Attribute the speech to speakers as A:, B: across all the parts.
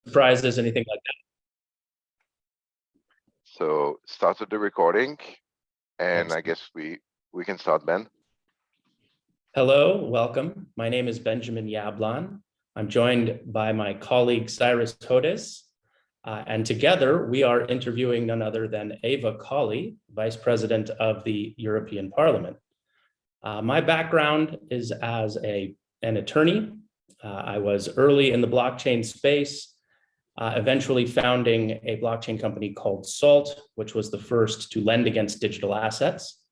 A: surprises, anything like that?
B: So started the recording, and
A: Excellent.
B: I guess we can start, Ben.
A: Hello, welcome. My name is Benjamin Yablon. I'm joined by my colleague Cyrus Hodes, and together we are interviewing none other than Eva Kaili, Vice President of the European Parliament. My background is as an attorney. I was early in the blockchain space, eventually founding a blockchain company called Salt, which was the first to lend against digital assets.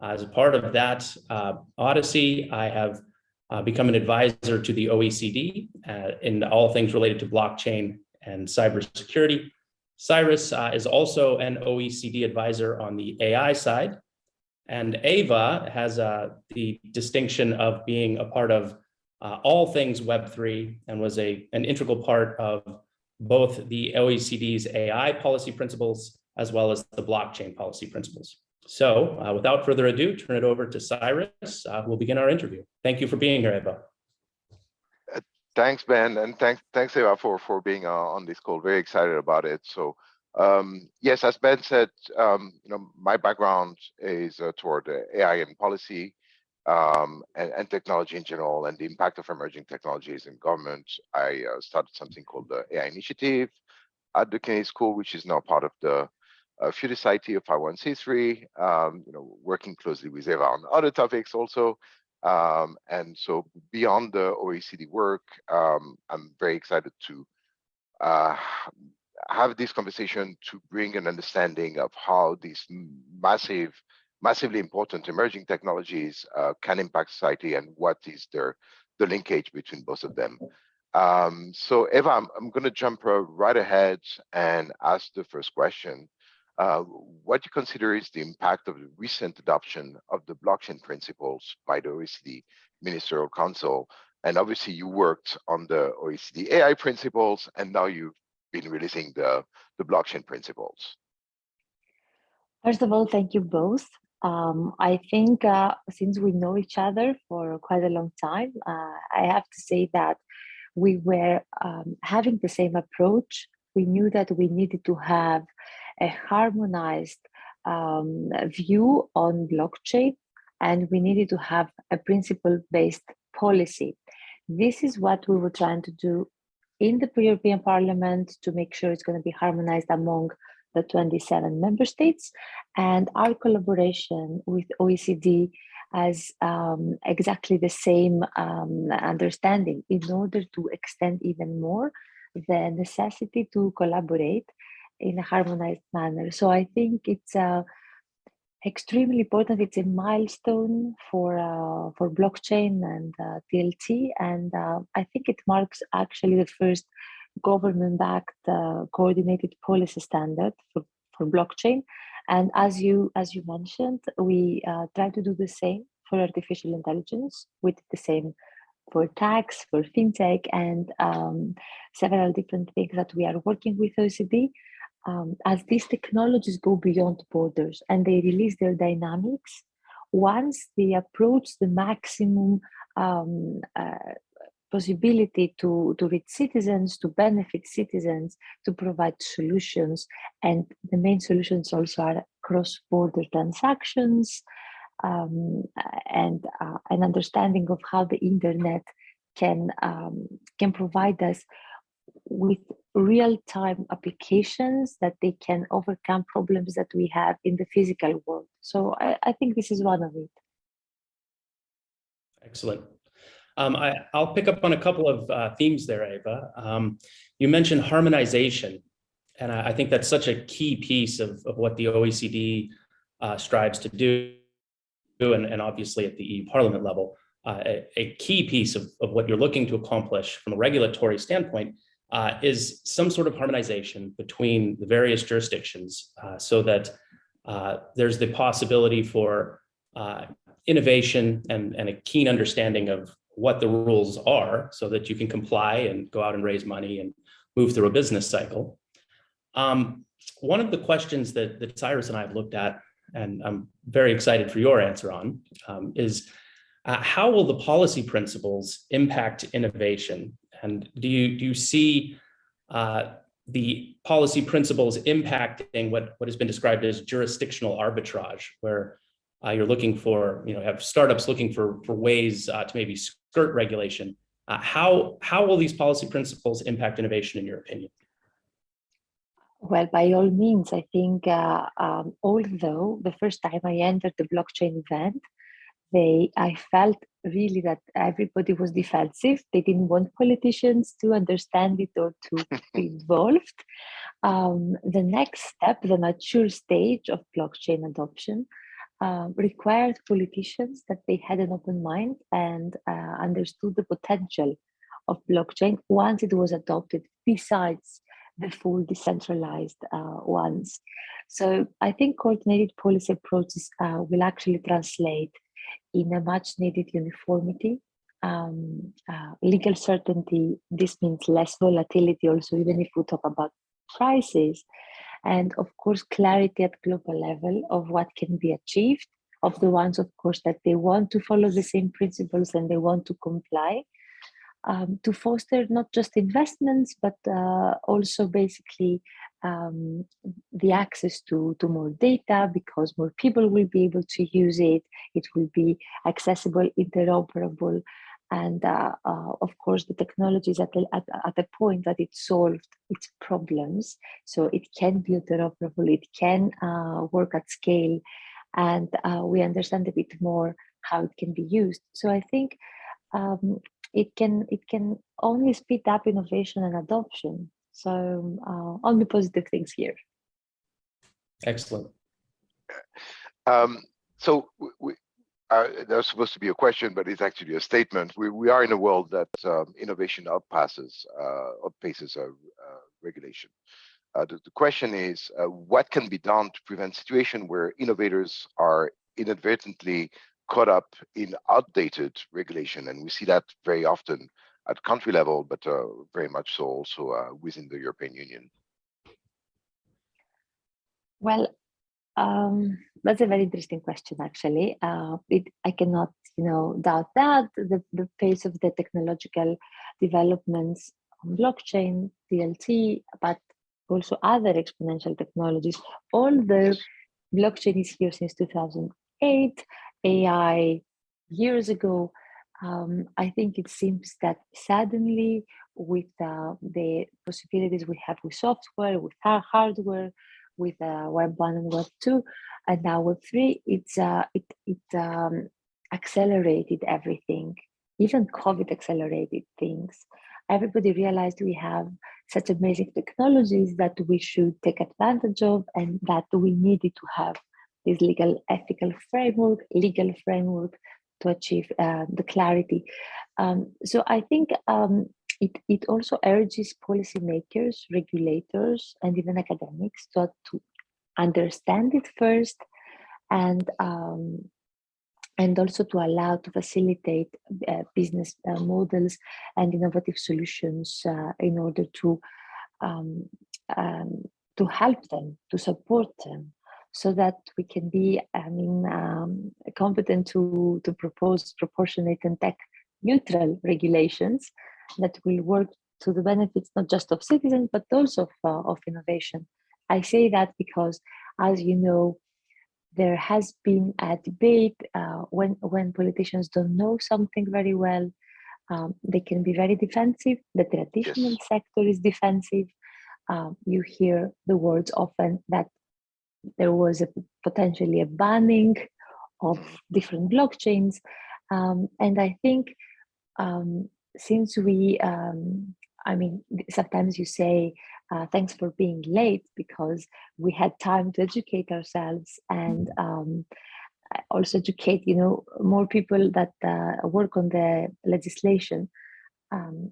A: As a part of that odyssey, I have become an advisor to the OECD in all things related to blockchain and cybersecurity. Cyrus is also an OECD advisor on the AI side. And Eva has the distinction of being a part of all things Web3 and was an integral part of both the OECD's AI policy principles as well as the blockchain policy principles. So without further ado, turn it over to Cyrus. We'll begin our interview. Thank you for being here, Eva.
B: Thanks, Ben, and thanks Eva for being on this call. Very excited about it. So yes, as Ben said, my background is toward AI and policy and technology in general, and the impact of emerging technologies in government. I started something called the AI Initiative at the Kennedy School, which is now part of the Future Society of 501c3, working closely with Eva on other topics also. And so beyond the OECD work, I'm very excited to have this conversation to bring an understanding of how these massively important emerging technologies can impact society and what is the linkage between both of them. So Eva, I'm going to jump right ahead and ask the first question. What do you consider is the impact of the recent adoption of the blockchain principles by the OECD Ministerial Council? And obviously you worked on the OECD AI principles, and now you've been releasing the blockchain principles.
C: First of all, thank you both. I think since we know each other for quite a long time, I have to say that we were having the same approach. We knew that we needed to have a harmonized view on blockchain, and we needed to have a principle-based policy. This is what we were trying to do in the European Parliament to make sure it's going to be harmonized among the 27 member states, and our collaboration with OECD has exactly the same understanding in order to extend even more the necessity to collaborate in a harmonized manner. So I think it's extremely important. It's a milestone for blockchain and TLT, and I think it marks actually the first government-backed coordinated policy standard for blockchain. And as you mentioned, we try to do the same for artificial intelligence. We did the same for tax, for fintech, and several different things that we are working with OECD. As these technologies go beyond borders and they release their dynamics, once they approach the maximum possibility to reach citizens, to benefit citizens, to provide solutions, and the main solutions also are cross-border transactions, and an understanding of how the internet can provide us with real-time applications that they can overcome problems that we have in the physical world. So I think this is one of it.
A: Excellent. I'll pick up on a couple of themes there, Eva. You mentioned harmonization, and I think that's such a key piece of what the OECD strives to do, and obviously at the EU Parliament level. A key piece of what you're looking to accomplish from a regulatory standpoint is some sort of harmonization between the various jurisdictions so that there's the possibility for innovation and a keen understanding of what the rules are so that you can comply and go out and raise money and move through a business cycle. One of the questions that Cyrus and I have looked at, and I'm very excited for your answer on, is how will the policy principles impact innovation? And do you see the policy principles impacting what has been described as jurisdictional arbitrage, where you're looking for, have startups looking for ways to maybe skirt regulation. How will these policy principles impact innovation, in your opinion?
C: Well, by all means, I think although the first time I entered the blockchain event, I felt really that everybody was defensive. They didn't want politicians to understand it or to be involved. The next step, the mature stage of blockchain adoption, required politicians that they had an open mind and understood the potential of blockchain once it was adopted, besides the full decentralized ones. So I think coordinated policy approaches will actually translate in a much needed uniformity, legal certainty. This means less volatility also, even if we talk about prices, and of course clarity at global level of what can be achieved, of the ones of course that they want to follow the same principles and they want to comply, to foster not just investments but also basically the access to more data, because more people will be able to use it. It will be accessible, interoperable, and of course the technology is at a point that it solved its problems, so it can be interoperable, it can work at scale, and we understand a bit more how it can be used. So I think it can only speed up innovation and adoption. So only positive things here.
A: Excellent.
B: So that's supposed to be a question, but it's actually a statement. We are in a world that innovation outpaces regulation. The question is, what can be done to prevent situation where innovators are inadvertently caught up in outdated regulation? And we see that very often at country level, but very much so also within the European Union.
C: Well, that's a very interesting question, actually. I cannot, doubt that the pace of the technological developments on blockchain, DLT, but also other exponential technologies. Although blockchain is here since 2008, AI years ago, I think it seems that suddenly with the possibilities we have with software, with hardware, with Web1 and Web2, and now Web3, it accelerated everything. Even COVID accelerated things. Everybody realized we have such amazing technologies that we should take advantage of, and that we needed to have this legal framework to achieve the clarity. So I think it also urges policymakers, regulators, and even academics to understand it first, and also to allow to facilitate business models and innovative solutions in order to help them, to support them, so that we can be, competent to propose proportionate and tech neutral regulations that will work to the benefits not just of citizens but also of innovation. I say that because, as you know, there has been a debate when politicians don't know something very well, they can be very defensive. The traditional sector is defensive. You hear the words often that there was potentially a banning of different blockchains. And I think since we, sometimes you say, thanks for being late, because we had time to educate ourselves and also educate, more people that work on the legislation,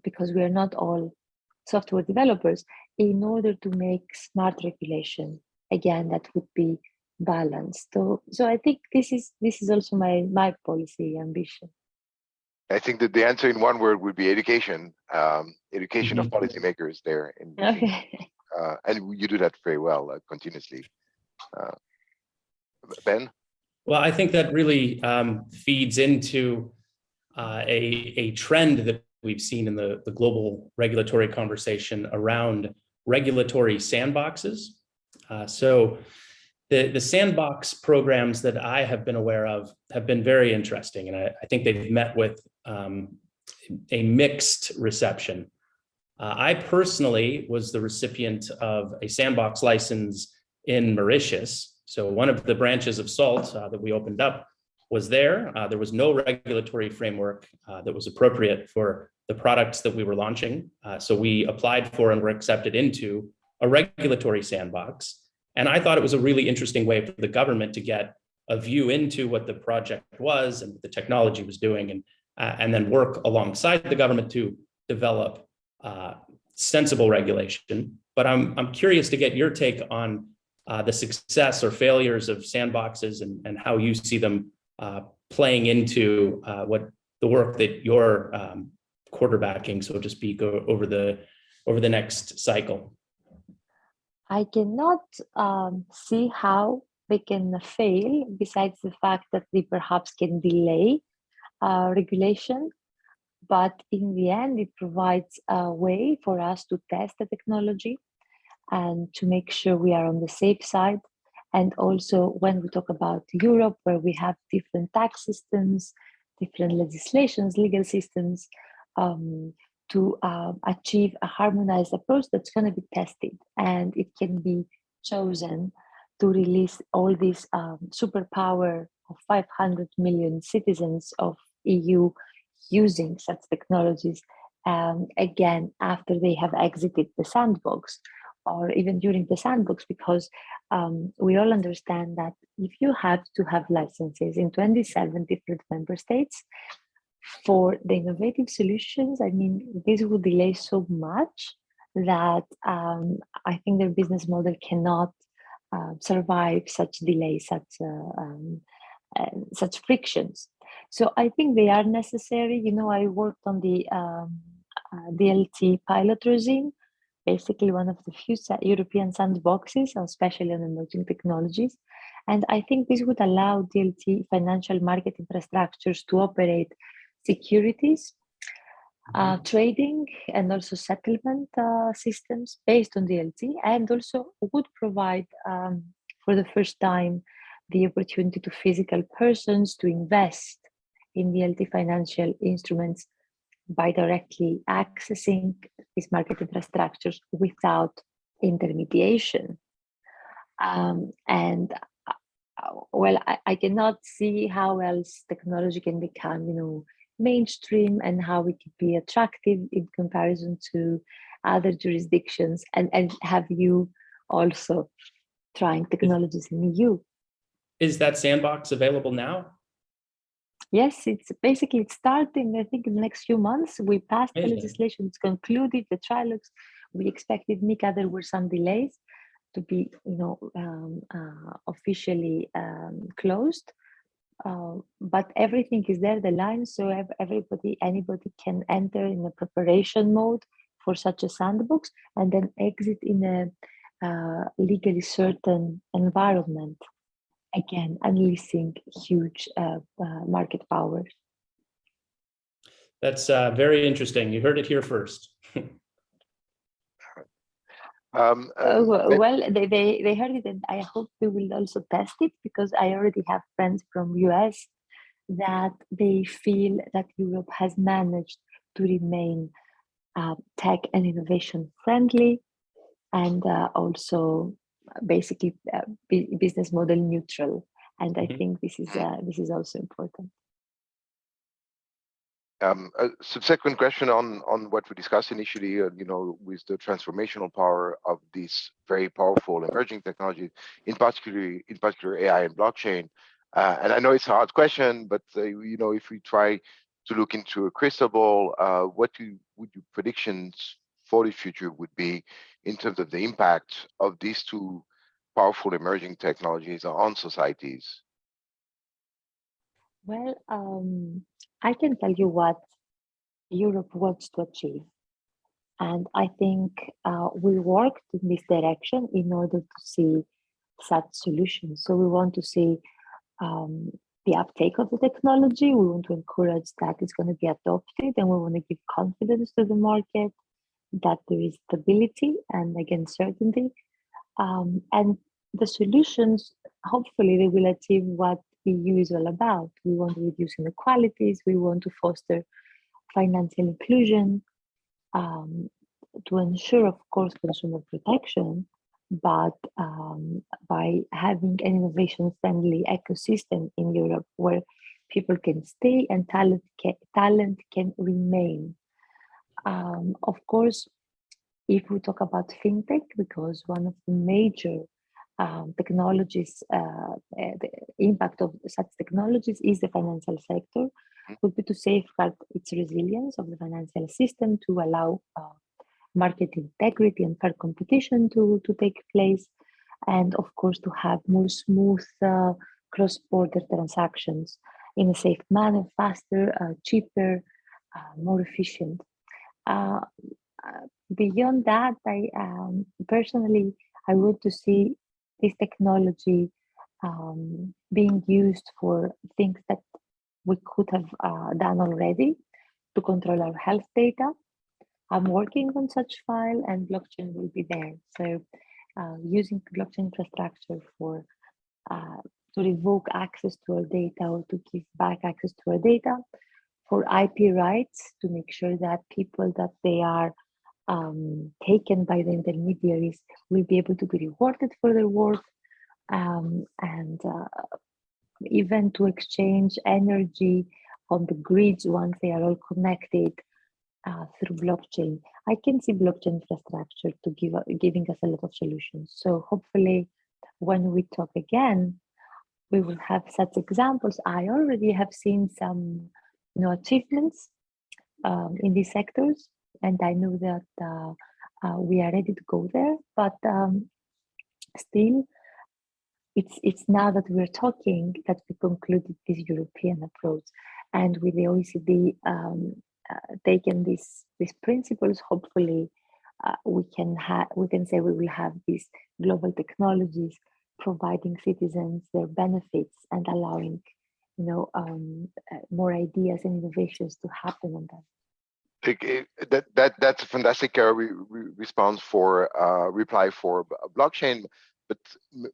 C: because we are not all software developers, in order to make smart regulation, again, that would be balanced. So I think this is also my policy ambition.
B: I think that the answer in one word would be education. Education of policymakers there. And you do that very well, continuously. Ben?
A: Well, I think that really feeds into a trend that we've seen in the global regulatory conversation around regulatory sandboxes. So the sandbox programs that I have been aware of have been very interesting, and I think they've met with a mixed reception. I personally was the recipient of a sandbox license in Mauritius. So one of the branches of SALT that we opened up was there. There was no regulatory framework that was appropriate for the products that we were launching. So we applied for and were accepted into a regulatory sandbox. And I thought it was a really interesting way for the government to get a view into what the project was and what the technology was doing, and then work alongside the government to develop sensible regulation. But I'm curious to get your take on the success or failures of sandboxes and how you see them playing into what the work that you're quarterbacking, so to speak, over the next cycle.
C: I cannot see how they can fail, besides the fact that they perhaps can delay regulation. But in the end, it provides a way for us to test the technology and to make sure we are on the safe side. And also when we talk about Europe, where we have different tax systems, different legislations, legal systems, to achieve a harmonized approach that's going to be tested, and it can be chosen to release all this superpower of 500 million citizens of EU using such technologies, again, after they have exited the sandbox, or even during the sandbox, because we all understand that if you have to have licenses in 27 different member states for the innovative solutions, I mean, this will delay so much that I think their business model cannot survive such delays, such frictions. So I think they are necessary. You know, I worked on the DLT pilot regime, basically one of the few European sandboxes, especially on emerging technologies. And I think this would allow DLT financial market infrastructures to operate securities, trading, and also settlement systems based on DLT, and also would provide for the first time the opportunity to physical persons to invest in DLT financial instruments by directly accessing these market infrastructures without intermediation. Well, I cannot see how else technology can become, you know, mainstream, and how it could be attractive in comparison to other jurisdictions, and have you also trying technologies in EU.
A: Is that sandbox available now?
C: Yes, it's starting. I think in the next few months. We passed the legislation, it's concluded the trilogues. We expected MiCA, there were some delays to be, you know, officially closed. But everything is there, the line, so anybody can enter in a preparation mode for such a sandbox, and then exit in a legally certain environment, again unleashing huge market power.
A: That's very interesting. You heard it here first.
C: Well, they heard it, and I hope we will also test it, because I already have friends from US that they feel that Europe has managed to remain tech and innovation friendly, and also basically business model neutral. And I think this is also important.
B: A subsequent question on what we discussed initially, you know, with the transformational power of these very powerful emerging technologies, in particular AI and blockchain. And I know it's a hard question, but you know, if we try to look into a crystal ball, what would your predictions for the future would be in terms of the impact of these two powerful emerging technologies on societies?
C: Well, I can tell you what Europe wants to achieve. And I think we worked in this direction in order to see such solutions. So we want to see the uptake of the technology. We want to encourage that it's going to be adopted, and we want to give confidence to the market that there is stability and again certainty. And the solutions, hopefully, they will achieve what EU is all about. We want to reduce inequalities. We want to foster financial inclusion, to ensure, of course, consumer protection, but by having an innovation-friendly ecosystem in Europe where people can stay and talent can remain. Of course, if we talk about fintech, because one of the major technologies, the impact of such technologies is the financial sector, would be to safeguard its resilience of the financial system to allow market integrity and fair competition to take place, and of course to have more smooth cross-border transactions in a safe manner, faster, cheaper, more efficient. Beyond that, I personally, I want to see this technology being used for things that we could have done already to control our health data. I'm working on such file, and blockchain will be there. So using blockchain infrastructure for to revoke access to our data or to give back access to our data, for IP rights, to make sure that people that they are taken by the intermediaries will be able to be rewarded for their work, and even to exchange energy on the grids once they are all connected through blockchain. I can see blockchain infrastructure to giving us a lot of solutions. So hopefully when we talk again, we will have such examples. I already have seen some achievements in these sectors, and I know that we are ready to go there, but still it's now that we're talking that we concluded this European approach, and with the OECD taken these principles, hopefully we can say we will have these global technologies providing citizens their benefits and allowing more ideas and innovations to happen on them.
B: That's a fantastic response for reply for blockchain, but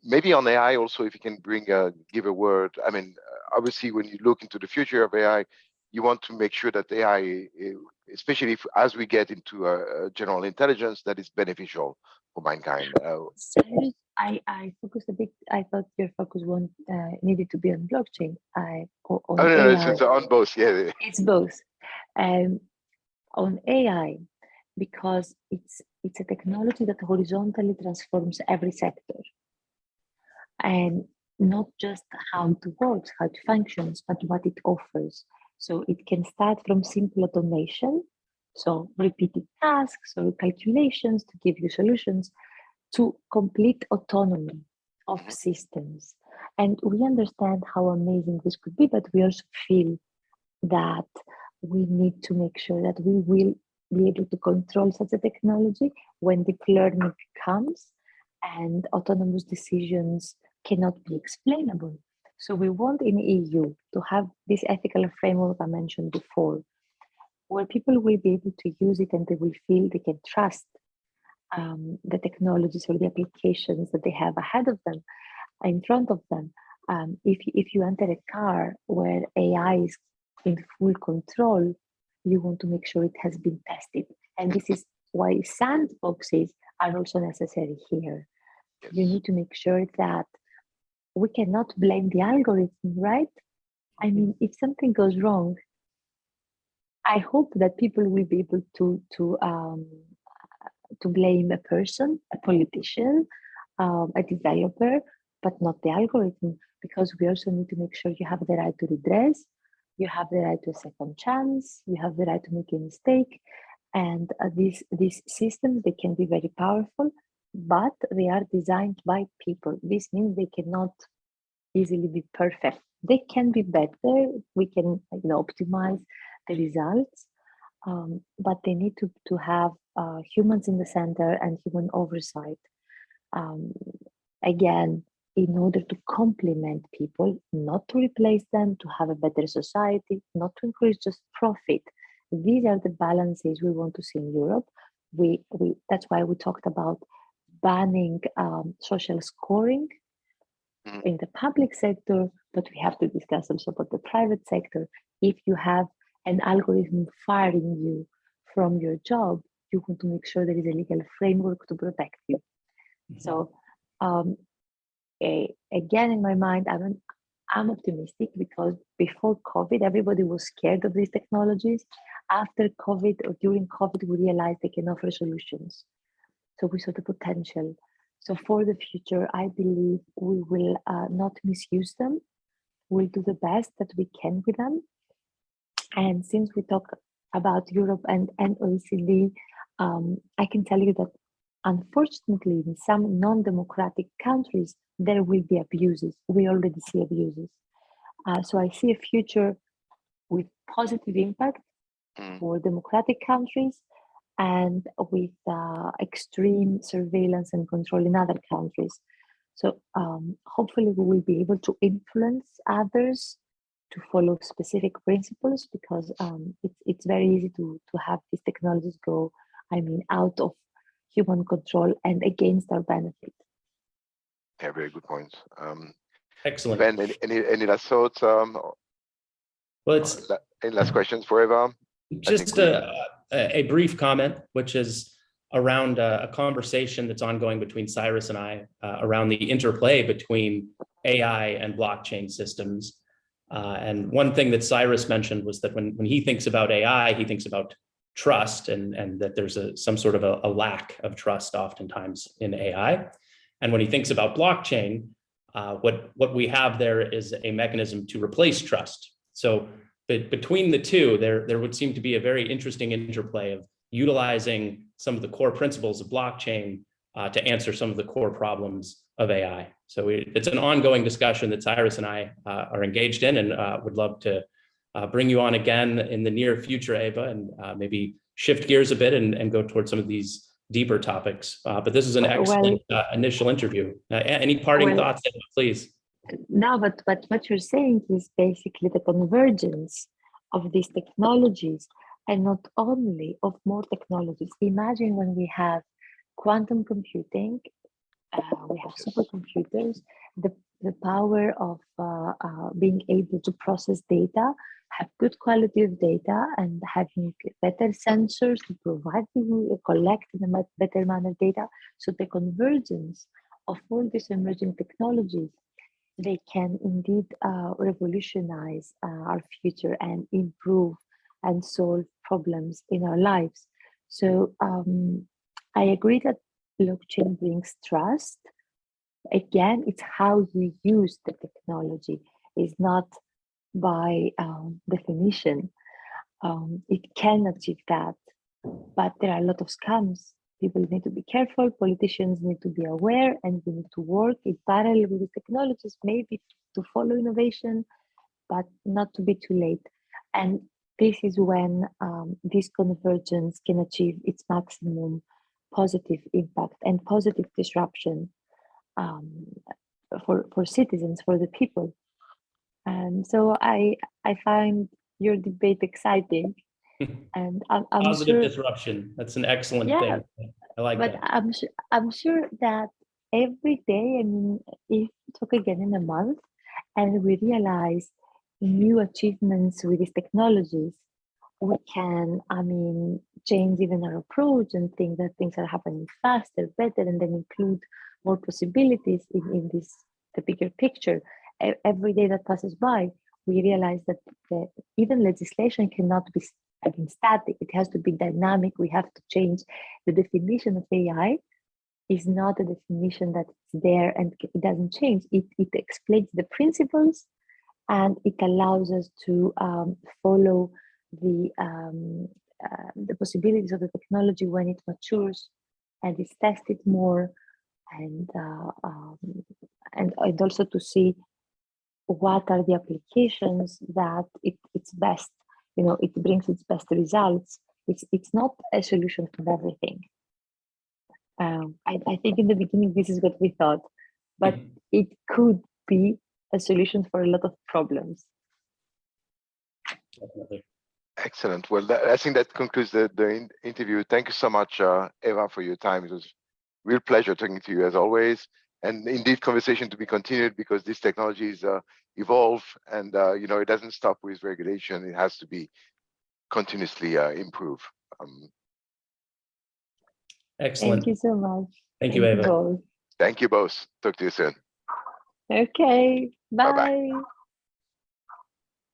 B: maybe on AI also, if you can give a word. I mean, obviously, when you look into the future of AI, you want to make sure that AI, especially as we get into general intelligence, that is beneficial for mankind.
C: Cyrus, I focused a bit. I thought your focus needed to be on blockchain.
B: No, it's on both. Yeah,
C: it's both. On AI, because it's a technology that horizontally transforms every sector, and not just how it works, how it functions, but what it offers. So it can start from simple automation, so repeated tasks or calculations to give you solutions, to complete autonomy of systems. And we understand how amazing this could be, but we also feel that we need to make sure that we will be able to control such a technology when deep learning comes and autonomous decisions cannot be explainable. So we want in EU to have this ethical framework I mentioned before, where people will be able to use it and they will feel they can trust the technologies or the applications that they have ahead of them, in front of them. If you enter a car where AI is in full control, you want to make sure it has been tested. And this is why sandboxes are also necessary here. Yes. You need to make sure that we cannot blame the algorithm, right? I mean, if something goes wrong, I hope that people will be able to blame a person, a politician, a developer, but not the algorithm, because we also need to make sure you have the right to redress, you have the right to a second chance, you have the right to make a mistake. And these systems, they can be very powerful, but they are designed by people. This means they cannot easily be perfect. They can be better. We can optimize the results, but they need to have humans in the center and human oversight. Again, in order to complement people, not to replace them, to have a better society, not to increase just profit. These are the balances we want to see in Europe. That's why we talked about banning social scoring in the public sector, but we have to discuss also about the private sector. If you have an algorithm firing you from your job, you want to make sure there is a legal framework to protect you. So again, in my mind, I'm optimistic because before COVID, everybody was scared of these technologies. After COVID or during COVID, we realized they can offer solutions. So we saw the potential. So for the future, I believe we will not misuse them. We'll do the best that we can with them. And since we talk about Europe and OECD, I can tell you that unfortunately, in some non-democratic countries, there will be abuses. We already see abuses. So I see a future with positive impact for democratic countries and with extreme surveillance and control in other countries. So hopefully we will be able to influence others to follow specific principles, because it's very easy to have these technologies go, out of human control and against our benefit.
B: Yeah, very good points.
A: Excellent.
B: Ben, any last thoughts?
A: Well, it's
B: any last questions for Eva?
A: just a brief comment, which is around a conversation that's ongoing between Cyrus and I around the interplay between AI and blockchain systems. And one thing that Cyrus mentioned was that when he thinks about AI, he thinks about trust, and that there's some sort of a lack of trust oftentimes in AI. And when he thinks about blockchain, what we have there is a mechanism to replace trust. So between the two, there would seem to be a very interesting interplay of utilizing some of the core principles of blockchain to answer some of the core problems of AI. So it's an ongoing discussion that Cyrus and I are engaged in, and would love to bring you on again in the near future, Eva, and maybe shift gears a bit and go towards some of these deeper topics. But this is an excellent initial interview. Any parting thoughts, Eva, please?
C: No, but what you're saying is basically the convergence of these technologies, and not only of more technologies. Imagine when we have quantum computing, we have supercomputers, the power of being able to process data, have good quality of data, and having better sensors to provide you, collect in a much better manner data. So the convergence of all these emerging technologies, they can indeed revolutionize our future and improve and solve problems in our lives. So I agree that blockchain brings trust. Again, it's how you use the technology, is not by definition. It can achieve that, but there are a lot of scams. People need to be careful, politicians need to be aware, and we need to work in parallel with the technologies, maybe to follow innovation, but not to be too late. And this is when this convergence can achieve its maximum positive impact and positive disruption for citizens, for the people. And so I find your debate exciting. And I'm
A: positive
C: sure,
A: disruption. That's an excellent thing. I like
C: but
A: that.
C: I'm sure that every day, if we talk again in a month and we realize new achievements with these technologies, we can, change even our approach and think that things are happening faster, better, and then include more possibilities in the bigger picture. Every day that passes by, we realize that even legislation cannot be static. It has to be dynamic. We have to change. The definition of AI is not a definition that's there and it doesn't change. It explains the principles, and it allows us to follow the possibilities of the technology when it matures and is tested more, and also to see what are the applications that it's best, it brings its best results. It's not a solution for everything. I think in the beginning this is what we thought, but it could be a solution for a lot of problems.
A: Definitely.
B: Excellent. Well, I think that concludes the interview. Thank you so much, Eva, for your time. It was a real pleasure talking to you as always. And indeed, conversation to be continued because these technologies evolve, and it doesn't stop with regulation. It has to be continuously improved.
A: Excellent.
C: Thank you so much.
A: Thank you, Eva.
C: both.
B: Thank you both. Talk to you soon.
C: Okay,
B: Bye-bye.
C: bye.